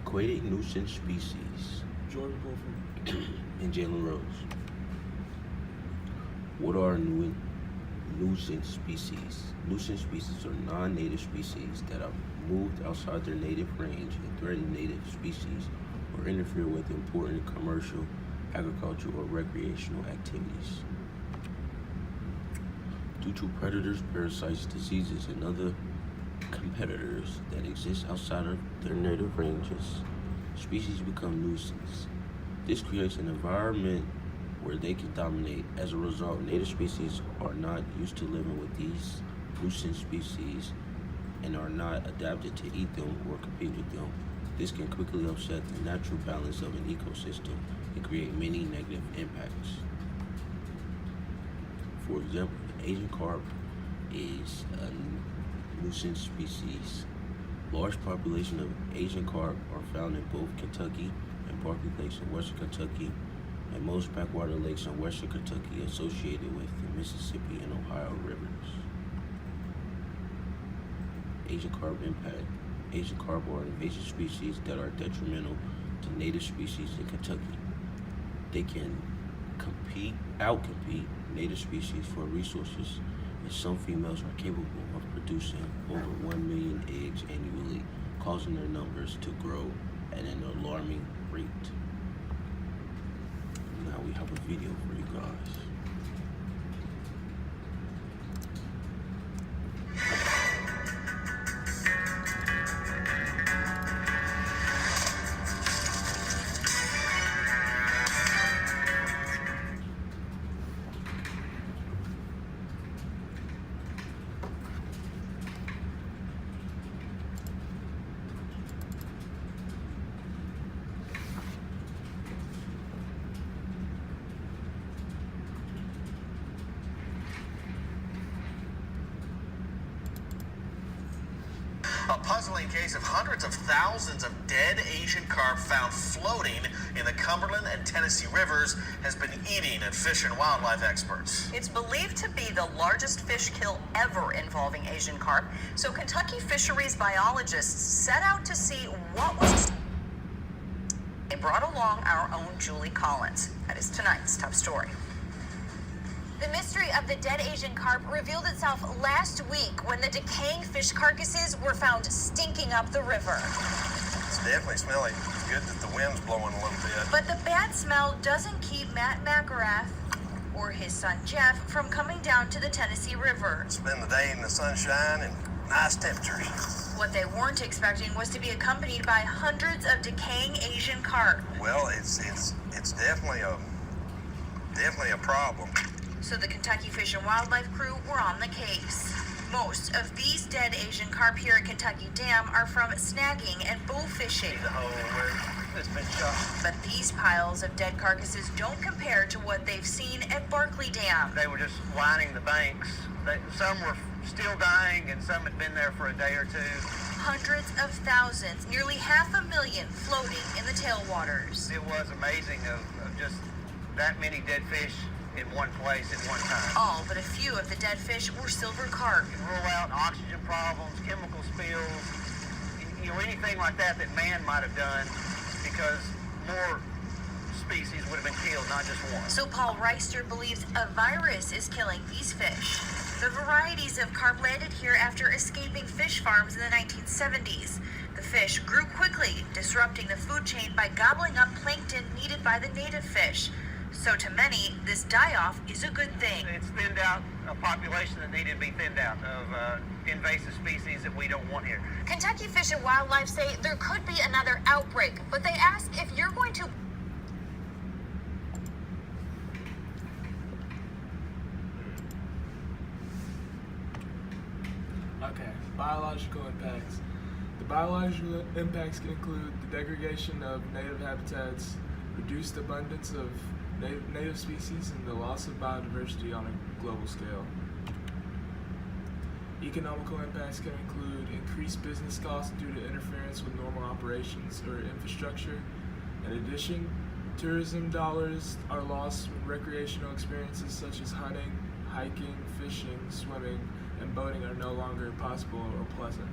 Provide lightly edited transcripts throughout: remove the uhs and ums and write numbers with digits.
Aquatic nuisance species. Jordan Bulford. And Jalen Rose. What are nuisance species? Nuisance species are non-native species that are moved outside their native range and threaten native species or interfere with important commercial, agricultural, or recreational activities. Due to predators, parasites, diseases, and other competitors that exist outside of their native ranges, species become nuisance. This creates an environment where they can dominate. As a result, native species are not used to living with these nuisance species and are not adapted to eat them or compete with them. This can quickly upset the natural balance of an ecosystem and create many negative impacts. For example, the Asian carp is a nuisance species. Large populations of Asian carp are found in both Kentucky and Barkley Lakes in western Kentucky, and most backwater lakes in western Kentucky associated with the Mississippi and Ohio rivers. Asian carp impact. Asian carp are invasive species that are detrimental to native species in Kentucky. They can outcompete native species for resources, and some females are capable of producing over 1 million eggs annually, causing their numbers to grow at an alarming rate. Now we have a video for you guys. A puzzling case of hundreds of thousands of dead Asian carp found floating in the Cumberland and Tennessee rivers has been eating at Fish and Wildlife experts. It's believed to be the largest fish kill ever involving Asian carp, so Kentucky fisheries biologists set out to see what was. They brought along our own Julie Collins. That is tonight's top story. The mystery of the dead Asian carp revealed itself last week when the decaying fish carcasses were found stinking up the river. It's definitely smelly. It's good that the wind's blowing a little bit. But the bad smell doesn't keep Matt McGrath or his son Jeff from coming down to the Tennessee River. Spend the day in the sunshine and nice temperatures. What they weren't expecting was to be accompanied by hundreds of decaying Asian carp. Well, it's definitely a problem. So the Kentucky Fish and Wildlife crew were on the case. Most of these dead Asian carp here at Kentucky Dam are from snagging and bull fishing. The hole where it's been shot. But these piles of dead carcasses don't compare to what they've seen at Barkley Dam. They were just lining the banks. Some were still dying and some had been there for a day or two. Hundreds of thousands, nearly 500,000 floating in the tailwaters. It was amazing of just that many dead fish in one place at one time. All but a few of the dead fish were silver carp. You can rule out oxygen problems, chemical spills, anything like that man might have done, because more species would have been killed, not just one. So Paul Reister believes a virus is killing these fish. The varieties of carp landed here after escaping fish farms in the 1970s. The fish grew quickly, disrupting the food chain by gobbling up plankton needed by the native fish. So to many, this die-off is a good thing. It's thinned out a population that needed to be thinned out of invasive species that we don't want here. Kentucky Fish and Wildlife say there could be another outbreak, but they ask if you're going to... Okay, biological impacts. The biological impacts can include the degradation of native habitats, reduced abundance of native species, and the loss of biodiversity on a global scale. Economical impacts can include increased business costs due to interference with normal operations or infrastructure. In addition, tourism dollars are lost when recreational experiences such as hunting, hiking, fishing, swimming, and boating are no longer possible or pleasant.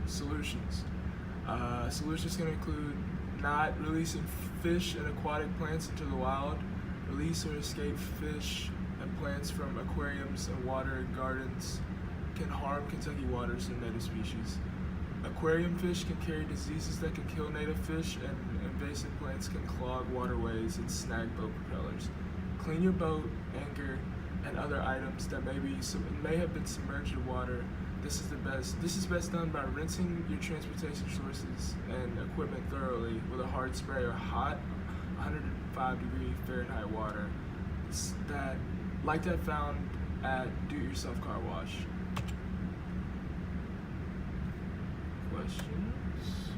Solutions. Solutions can include not releasing fish and aquatic plants into the wild, release or escape fish and plants from aquariums and water gardens can harm Kentucky waters and native species. Aquarium fish can carry diseases that can kill native fish, and invasive plants can clog waterways and snag boat propellers. Clean your boat, anchor, and other items that may have been submerged in water. This is best done by rinsing your transportation sources and equipment thoroughly with a hard spray or hot 105-degree Fahrenheit water. Like that found at do-it-yourself car wash. Questions?